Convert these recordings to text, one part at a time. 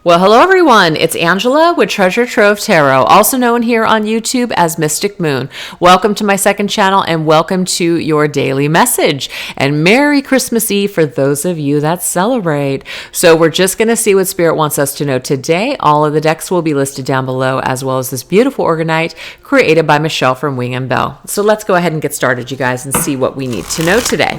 Well, hello everyone. It's Angela with Treasure Trove Tarot, also known here on YouTube as Mystic Moon. Welcome to my second channel and welcome to your daily message. And Merry Christmas Eve for those of you that celebrate. So we're just going to see what Spirit wants us to know today. All of the decks will be listed down below, as well as this beautiful Organite created by Michelle from Wing and Bell. So let's go ahead and get started, you guys, and see what we need to know today.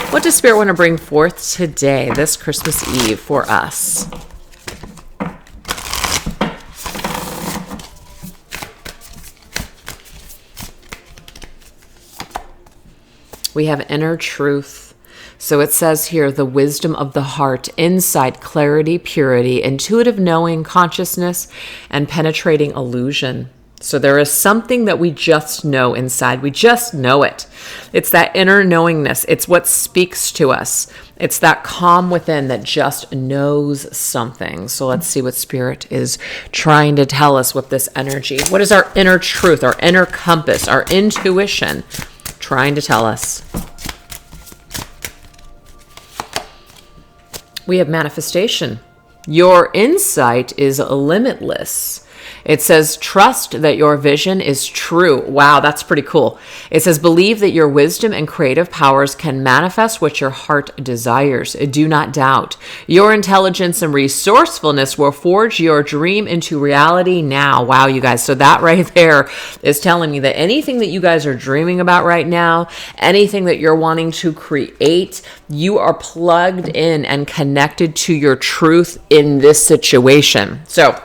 What does Spirit want to bring forth today, this Christmas Eve, for us? We have inner truth. So it says here, the wisdom of the heart, insight, clarity, purity, intuitive knowing, consciousness, and penetrating illusion. So there is something that we just know inside. We just know it. It's that inner knowingness. It's what speaks to us. It's that calm within that just knows something. So let's see what Spirit is trying to tell us with this energy. What is our inner truth, our inner compass, our intuition trying to tell us? We have manifestation. Your insight is limitless. It says, trust that your vision is true. Wow, that's pretty cool. It says, believe that your wisdom and creative powers can manifest what your heart desires. Do not doubt. Your intelligence and resourcefulness will forge your dream into reality now. Wow, you guys. So that right there is telling me that anything that you guys are dreaming about right now, anything that you're wanting to create, you are plugged in and connected to your truth in this situation. So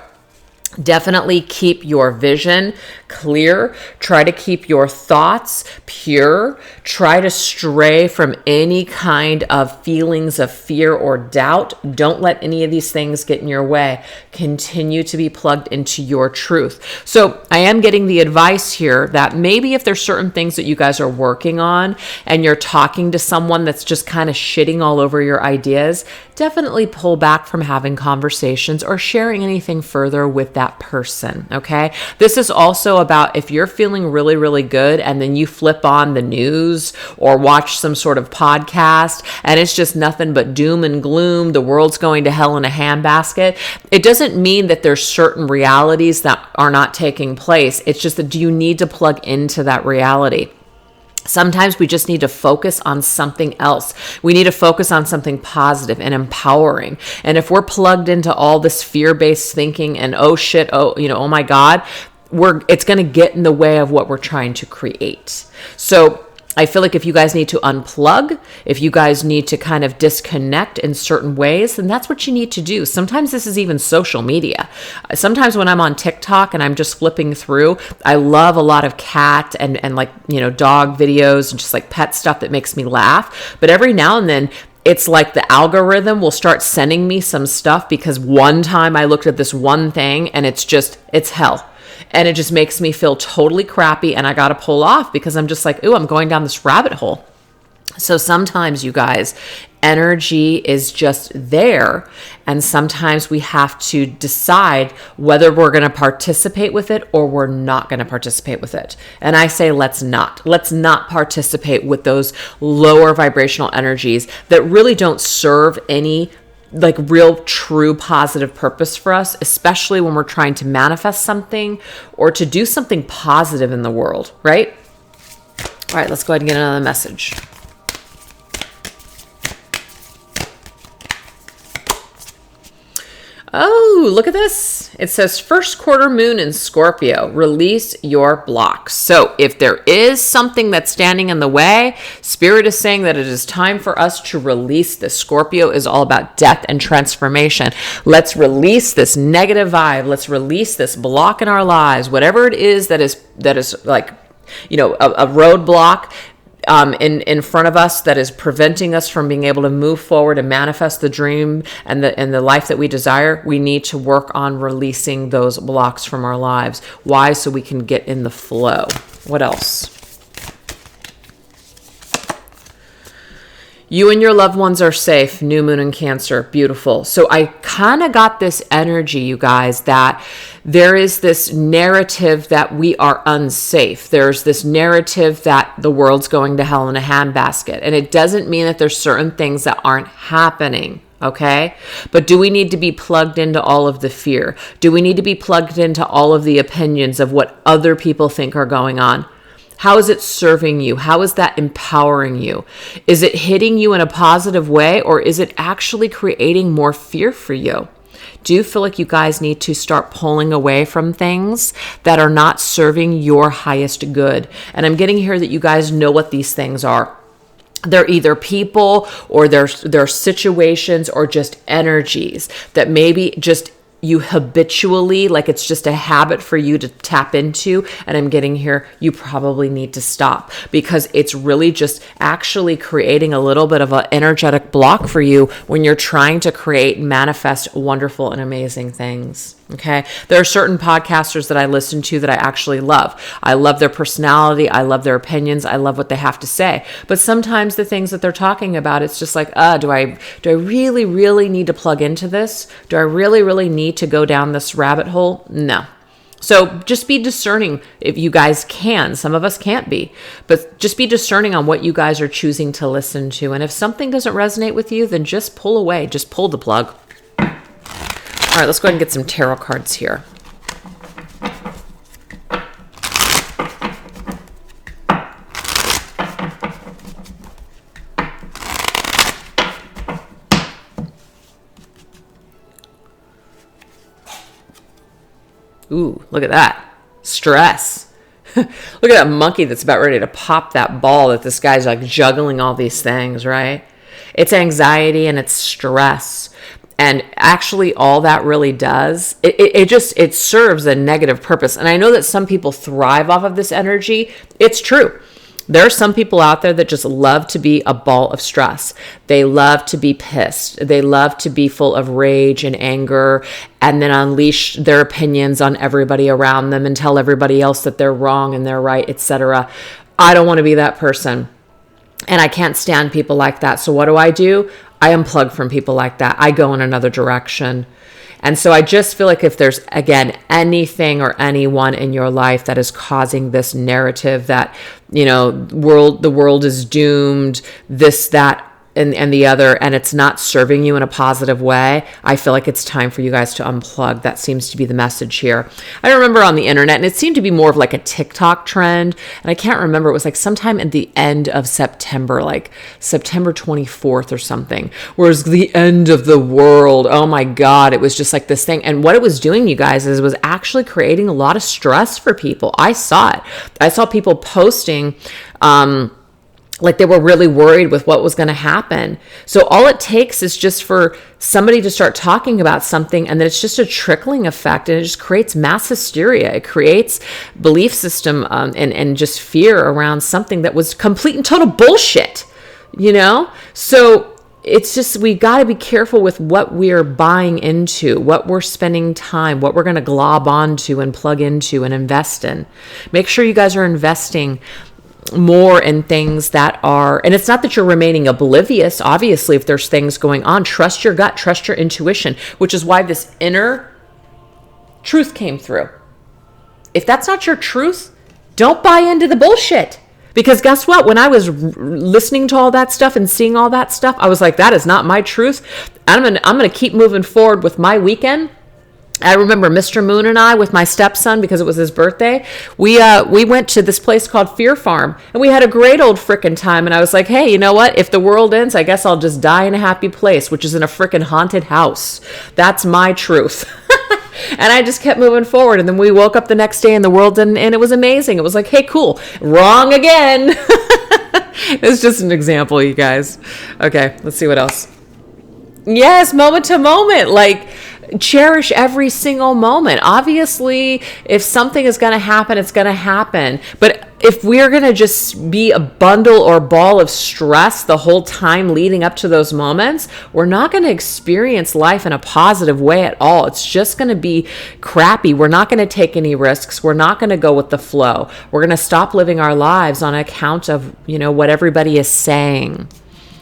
definitely keep your vision clear. Try to keep your thoughts pure. Try to stray from any kind of feelings of fear or doubt. Don't let any of these things get in your way. Continue to be plugged into your truth. So I am getting the advice here that maybe if there's certain things that you guys are working on and you're talking to someone that's just kind of shitting all over your ideas, definitely pull back from having conversations or sharing anything further with that person, okay? This is also about if you're feeling really, really good and then you flip on the news or watch some sort of podcast and it's just nothing but doom and gloom, the world's going to hell in a handbasket. It doesn't mean that there's certain realities that are not taking place. It's just that do you need to plug into that reality? Sometimes we just need to focus on something else. We need to focus on something positive and empowering. And if we're plugged into all this fear-based thinking and oh shit, oh my God, it's going to get in the way of what we're trying to create. So I feel like if you guys need to unplug, if you guys need to kind of disconnect in certain ways, then that's what you need to do. Sometimes this is even social media. Sometimes when I'm on TikTok and I'm just flipping through, I love a lot of cat and dog videos and just like pet stuff that makes me laugh. But every now and then, it's like the algorithm will start sending me some stuff because one time I looked at this one thing and it's hell. And it just makes me feel totally crappy and I got to pull off because I'm just like, ooh, I'm going down this rabbit hole. So sometimes, you guys, energy is just there. And sometimes we have to decide whether we're going to participate with it or we're not going to participate with it. And I say, let's not participate with those lower vibrational energies that really don't serve any like real true positive purpose for us, especially when we're trying to manifest something or to do something positive in the world, right? All right, let's go ahead and get another message. Oh, look at this. It says first quarter moon in Scorpio, release your blocks. So if there is something that's standing in the way, Spirit is saying that it is time for us to release this. Scorpio is all about death and transformation. Let's release this negative vibe. Let's release this block in our lives, whatever it is that is like, a roadblock in front of us that is preventing us from being able to move forward and manifest the dream and the life that we desire. We need to work on releasing those blocks from our lives. Why? So we can get in the flow. What else? You and your loved ones are safe. New moon in Cancer. Beautiful. So I kind of got this energy, you guys, that there is this narrative that we are unsafe. There's this narrative that the world's going to hell in a handbasket. And it doesn't mean that there's certain things that aren't happening. Okay. But do we need to be plugged into all of the fear? Do we need to be plugged into all of the opinions of what other people think are going on? How is it serving you? How is that empowering you? Is it hitting you in a positive way, or is it actually creating more fear for you? Do you feel like you guys need to start pulling away from things that are not serving your highest good? And I'm getting here that you guys know what these things are. They're either people, or they're situations, or just energies that maybe just you habitually, like it's just a habit for you to tap into. And I'm getting here, you probably need to stop, because it's really just actually creating a little bit of an energetic block for you when you're trying to create and manifest wonderful and amazing things. Okay. There are certain podcasters that I listen to that I actually love. I love their personality. I love their opinions. I love what they have to say. But sometimes the things that they're talking about, it's just like, do I really, really need to plug into this? Do I really, really need to go down this rabbit hole? No. So just be discerning if you guys can. Some of us can't be, but just be discerning on what you guys are choosing to listen to. And if something doesn't resonate with you, then just pull away. Just pull the plug. All right, let's go ahead and get some tarot cards here. Ooh, look at that. Stress. Look at that monkey that's about ready to pop that ball that this guy's like juggling all these things, right? It's anxiety and it's stress. And actually all that really does, it serves a negative purpose. And I know that some people thrive off of this energy. It's true. There are some people out there that just love to be a ball of stress. They love to be pissed. They love to be full of rage and anger, and then unleash their opinions on everybody around them and tell everybody else that they're wrong and they're right, etc. I don't want to be that person. And I can't stand people like that. So what do? I unplug from people like that. I go in another direction. And so I just feel like if there's, again, anything or anyone in your life that is causing this narrative that, the world is doomed, this, that, and the other, and it's not serving you in a positive way, I feel like it's time for you guys to unplug. That seems to be the message here. I remember on the internet, and it seemed to be more of like a TikTok trend, and I can't remember, it was like sometime at the end of September, like September 24th or something, where it was the end of the world. Oh my God, it was just like this thing. And what it was doing, you guys, is it was actually creating a lot of stress for people. I saw it. I saw people posting, like they were really worried with what was going to happen. So all it takes is just for somebody to start talking about something, and then it's just a trickling effect, and it just creates mass hysteria. It creates belief system and just fear around something that was complete and total bullshit, So it's just, we got to be careful with what we're buying into, what we're spending time, what we're going to glob onto and plug into and invest in. Make sure you guys are investing more in things that are, and it's not that you're remaining oblivious. Obviously, if there's things going on, trust your gut, trust your intuition, which is why this inner truth came through. If that's not your truth, don't buy into the bullshit. Because guess what? When I was listening to all that stuff and seeing all that stuff, I was like, that is not my truth. I'm gonna keep moving forward with my weekend. I remember Mr. Moon and I, with my stepson, because it was his birthday, we went to this place called Fear Farm, and we had a great old frickin' time. And I was like, hey, you know what? If the world ends, I guess I'll just die in a happy place, which is in a frickin' haunted house. That's my truth. And I just kept moving forward. And then we woke up the next day and the world didn't, and it was amazing. It was like, hey, cool. Wrong again. It's just an example, you guys. Okay, let's see what else. Yes, moment to moment. Like, cherish every single moment. Obviously, if something is going to happen, it's going to happen. But if we're going to just be a bundle or ball of stress the whole time leading up to those moments, we're not going to experience life in a positive way at all. It's just going to be crappy. We're not going to take any risks. We're not going to go with the flow. We're going to stop living our lives on account of, what everybody is saying.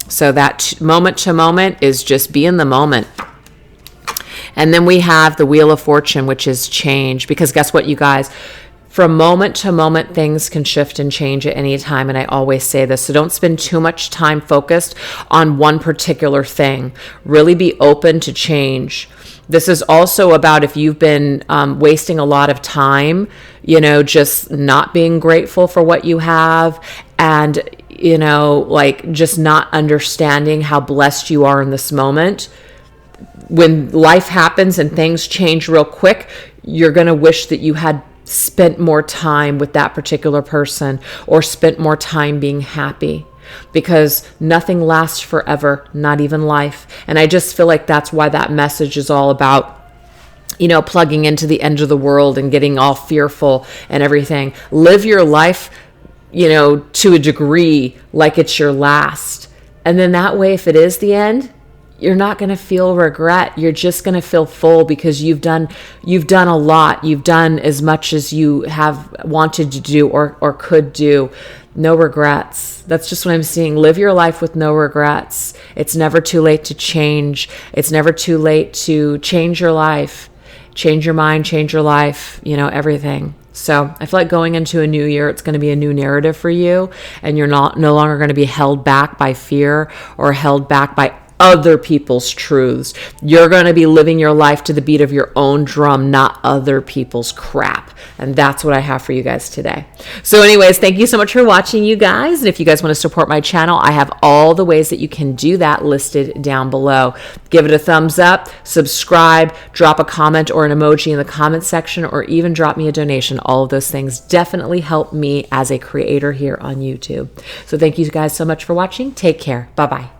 So that moment to moment is just be in the moment. And then we have the Wheel of Fortune, which is change. Because guess what, you guys? From moment to moment, things can shift and change at any time. And I always say this. So don't spend too much time focused on one particular thing. Really be open to change. This is also about if you've been wasting a lot of time, just not being grateful for what you have, and, like just not understanding how blessed you are in this moment. When life happens and things change real quick, you're going to wish that you had spent more time with that particular person or spent more time being happy, because nothing lasts forever, not even life. And I just feel like that's why that message is all about, plugging into the end of the world and getting all fearful and everything. Live your life, to a degree like it's your last. And then that way, if it is the end, you're not going to feel regret. You're just going to feel full because you've done a lot. You've done as much as you have wanted to do or could do. No regrets. That's just what I'm seeing. Live your life with no regrets. It's never too late to change. It's never too late to change your life, change your mind, change your life, everything. So I feel like going into a new year, it's going to be a new narrative for you, and you're no longer going to be held back by fear or held back by other people's truths. You're going to be living your life to the beat of your own drum, not other people's crap. And that's what I have for you guys today. So anyways, thank you so much for watching, you guys. And if you guys want to support my channel, I have all the ways that you can do that listed down below. Give it a thumbs up, subscribe, drop a comment or an emoji in the comment section, or even drop me a donation. All of those things definitely help me as a creator here on YouTube. So thank you guys so much for watching. Take care. Bye-bye.